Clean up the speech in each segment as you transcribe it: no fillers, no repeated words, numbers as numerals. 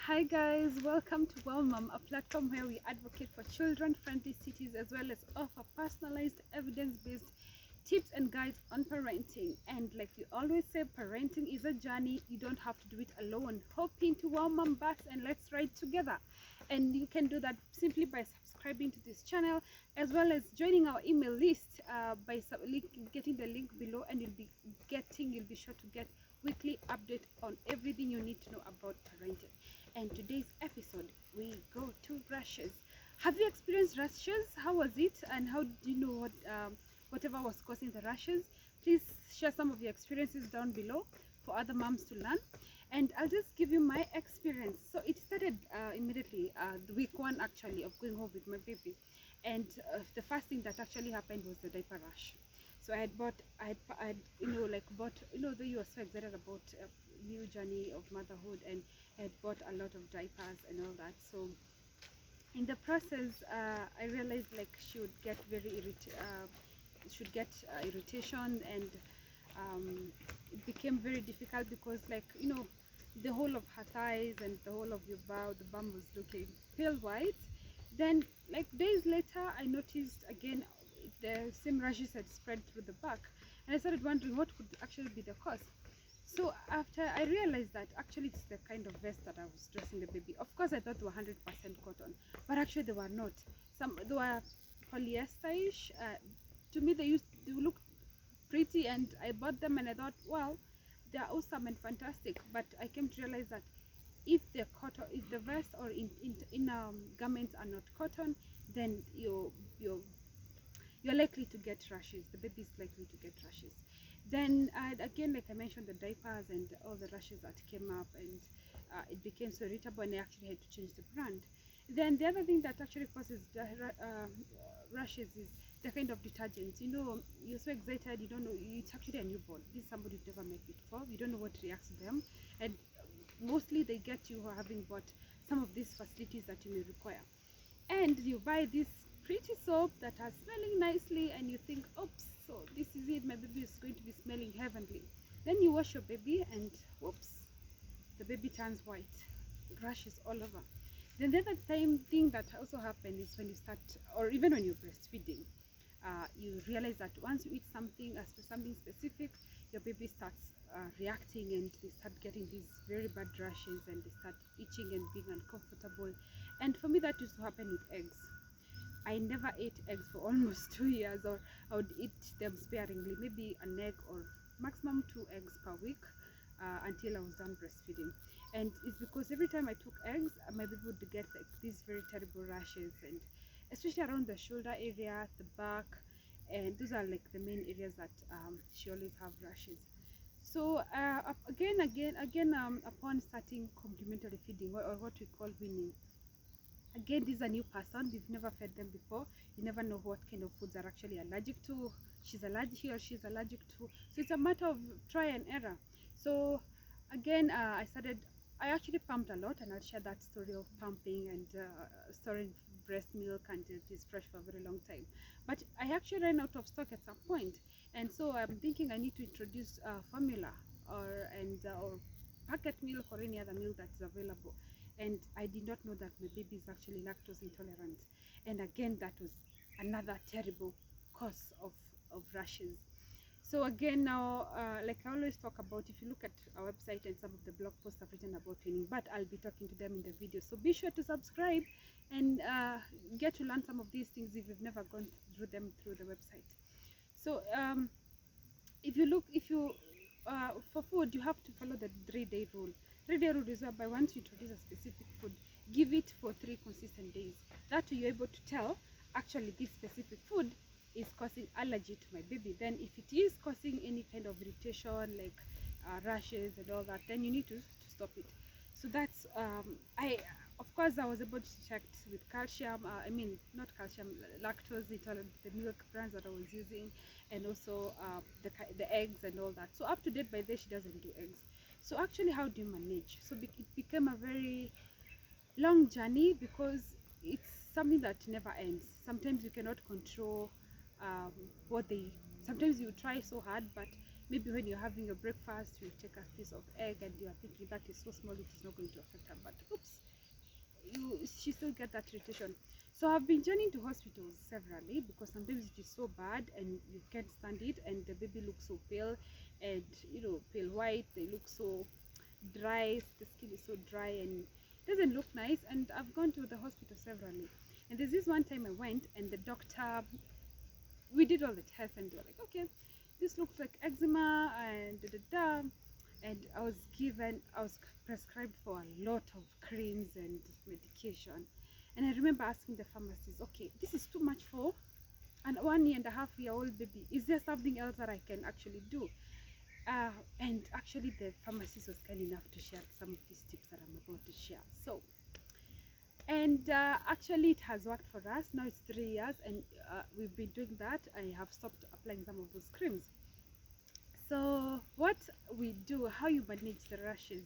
Hi guys, welcome to Well Mom, a platform where we advocate for children-friendly cities as well as offer personalized, evidence-based tips and guides on parenting. And like we always say, parenting is a journey. You don't have to do it alone. Hop into Well Mom Bus and let's ride together. And you can do that simply by subscribing to this channel as well as joining our email list by getting the link below, and you'll be sure to get weekly update on everything you need to know about parenting. And today's episode, we go to rashes. Have you experienced rashes? How was it? And how do you know whatever was causing the rashes? Please share some of your experiences down below for other moms to learn. And I'll just give you my experience. So it started immediately, the week one actually of going home with my baby. And the first thing that actually happened was the diaper rash. So I had like bought, though you were so excited about new journey of motherhood, and I had bought a lot of diapers and all that. So in the process, I realized like she would get irritation, and it became very difficult because, like, the whole of her thighs and the whole of the bum was looking pale white. Then, like days later, I noticed again the same rashes had spread through the back, and I started wondering what could actually be the cause. So after I realized that actually it's the kind of vest that I was dressing the baby. Of course, I thought they were 100% cotton, but actually they were not. They were polyester-ish. To me, they look pretty, and I bought them, and I thought, well, they are awesome and fantastic. But I came to realize that if the vest or in garments are not cotton, then you're likely to get rashes. The baby is likely to get rashes. Then again, like I mentioned, the diapers and all the rashes that came up, and it became so irritable, and I actually had to change the brand. Then the other thing that actually causes rashes is the kind of detergent. You're so excited, you don't know, it's actually a newborn. This is somebody you've never met before. You don't know what reacts to them, and mostly they get you having bought some of these facilities that you may require, and you buy this pretty soap that are smelling nicely, and you think, oops, so this is it, my baby is going to be smelling heavenly. Then you wash your baby, and whoops, the baby turns white, rashes all over. Then the other thing that also happens is when you start, or even when you're breastfeeding, you realize that once you eat something specific, your baby starts reacting, and they start getting these very bad rashes, and they start itching and being uncomfortable. And for me, that used to happen with eggs. I never ate eggs for almost 2 years, or I would eat them sparingly, maybe an egg or maximum 2 eggs per week, until I was done breastfeeding. And it's because every time I took eggs, my baby would get like these very terrible rashes, and especially around the shoulder area, the back, and those are like the main areas that she always have rashes. So upon starting complementary feeding, or what we call weaning, again, this is a new person, we've never fed them before. You never know what kind of foods are actually allergic to, he or she's allergic to. So it's a matter of try and error. So again, I actually pumped a lot, and I'll share that story of pumping and storing breast milk until it is fresh for a very long time. But I actually ran out of stock at some point, and so I'm thinking I need to introduce formula, or packet milk, or any other milk that's available. And I did not know that my baby is actually lactose intolerant, and again, that was another terrible cause of rashes. So again, now, like I always talk about, if you look at our website and some of the blog posts I've written about training, but I'll be talking to them in the video, so be sure to subscribe and get to learn some of these things if you've never gone through them through the website. So if you for food, you have to follow the 3-day rule. 3-day rule is whereby once you introduce a specific food, give it for 3 consistent days. That way you're able to tell, actually, this specific food is causing allergy to my baby. Then if it is causing any kind of irritation, like rashes and all that, then you need to stop it. So that's of course, I was able to check with calcium, I mean, not calcium, lactose intolerant, the milk brands that I was using, and also the eggs and all that. So up to date, by then she doesn't do eggs. So actually, how do you manage? So it became a very long journey, because it's something that never ends. Sometimes you cannot control what they, sometimes you try so hard, but Maybe when you're having your breakfast, you take a piece of egg and you are thinking that is so small, it is not going to affect her, but oops, she still get that irritation. So I've been journeying to hospitals severally, because sometimes it is so bad and you can't stand it, and the baby looks so pale, and pale white, they look so dry, the skin is so dry and doesn't look nice. And I've gone to the hospital severally, and there's this one time I went, and the doctor, we did all the tests, and they were like, okay, this looks like eczema and da da da. And I was prescribed for a lot of creams and medication. And I remember asking the pharmacist, okay, this is too much for an 1.5-year-old baby. Is there something else that I can actually do? And actually the pharmacist was kind enough to share some of these tips that I'm about to share. So, and actually it has worked for us. Now it's 3 years, and we've been doing that. I have stopped applying some of those creams. So what we do, how you manage the rashes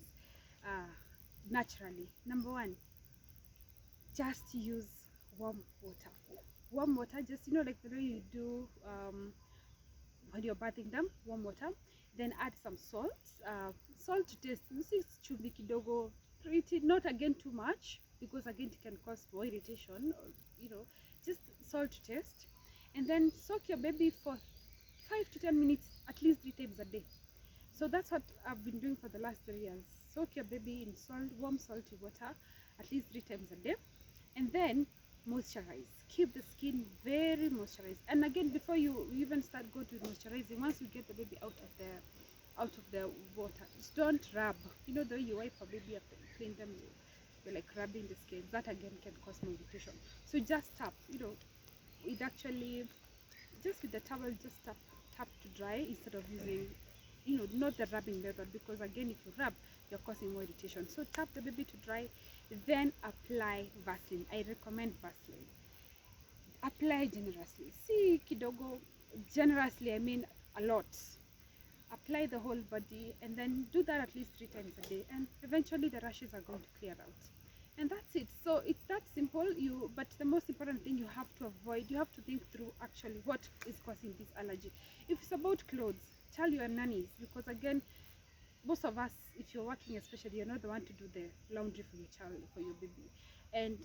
uh, naturally. Number one, just use warm water. Warm water, just like the way you do when you're bathing them, warm water. Then add some salt. Salt to taste. This is chumvi kidogo, pretty, not again too much, because again it can cause more irritation, or just salt to taste. And then soak your baby for 5 to 10 minutes at least 3 times a day. So that's what I've been doing for the last 3 years. Soak your baby in warm salty water at least 3 times a day, and then moisturize. Keep the skin very moisturized. And again, before you even start go to moisturizing, once you get the baby out of the water, just don't rub. The way you wipe a baby after you clean them, you're like rubbing the skin. That again can cause more irritation. So just tap. It actually, just with the towel, just tap to dry, instead of using not the rubbing method, because again if you rub, you're causing more irritation. So tap the baby to dry, then apply Vaseline. I recommend Vaseline. Apply generously. See kidogo, generously I mean a lot. Apply the whole body, and then do that at least 3 times a day, and eventually the rashes are going to clear out. And that's it. So it's that simple. But the most important thing you have to avoid, you have to think through actually what is causing this allergy. If it's about clothes, tell your nannies, because again, most of us, if you're working especially, you're not the one to do the laundry for your child, for your baby. And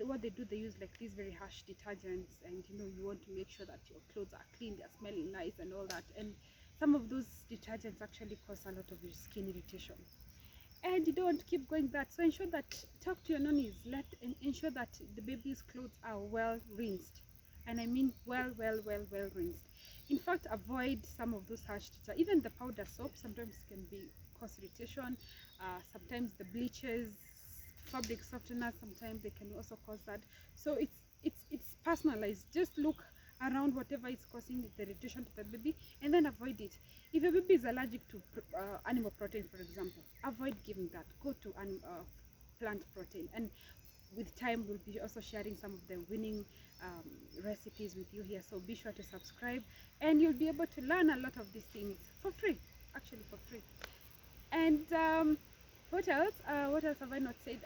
what they do, they use like these very harsh detergents, and you want to make sure that your clothes are clean, they're smelling nice and all that. And some of those detergents actually cause a lot of your skin irritation, and you don't keep going that. So ensure that, talk to your nannies, ensure that the baby's clothes are well rinsed, and I mean well rinsed. In fact, avoid some of those harsh detergents. Even the powder soap sometimes can be cause irritation. Sometimes the bleaches, fabric softeners, sometimes they can also cause that. So it's personalized. Just look around whatever is causing the irritation to the baby, and then avoid it. If your baby is allergic to animal protein, for example, avoid giving that. Go to plant protein. And with time, we'll be also sharing some of the winning recipes with you here. So be sure to subscribe, and you'll be able to learn a lot of these things for free, actually for free. And what else have I not said?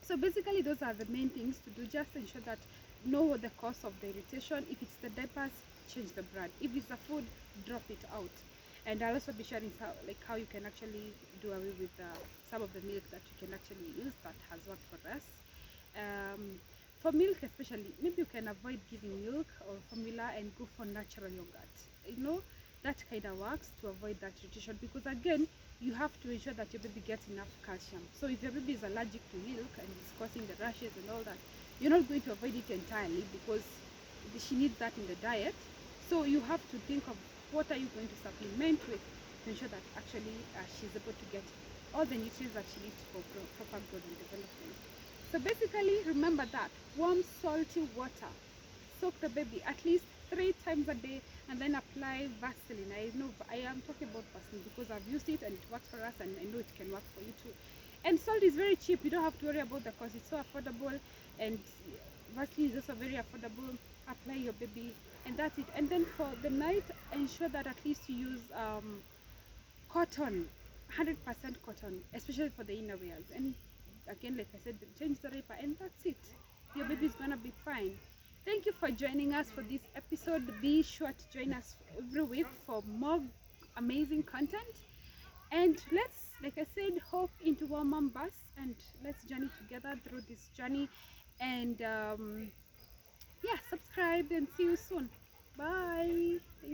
So basically those are the main things to do. Just ensure that know the cause of the irritation. If it's the diapers, change the brand. If it's the food, drop it out. And I'll also be sharing how you can actually do away with some of the milk that you can actually use that has worked for us. For milk especially, maybe you can avoid giving milk or formula and go for natural yogurt. That kind of works to avoid that irritation, because again, you have to ensure that your baby gets enough calcium. So if your baby is allergic to milk and is causing the rashes and all that, you're not going to avoid it entirely, because she needs that in the diet. So you have to think of what are you going to supplement with to ensure that actually she's able to get all the nutrients that she needs for proper growth and development. So basically, remember that warm salty water, soak the baby at least 3 times a day, and then apply Vaseline. I know I am talking about Vaseline because I've used it and it works for us, and I know it can work for you too. And salt is very cheap. You don't have to worry about the cost. It's so affordable, and Vaseline is also very affordable. Apply your baby, and that's it. And then for the night, ensure that at least you use cotton, 100% cotton, especially for the inner wears. And again, like I said, change the wrapper, and that's it. Your baby is gonna be fine. Thank you for joining us for this episode. Be sure to join us every week for more amazing content. And let's, like I said, hop into our mom bus and let's journey together through this journey. And yeah, subscribe and see you soon. Bye. Thank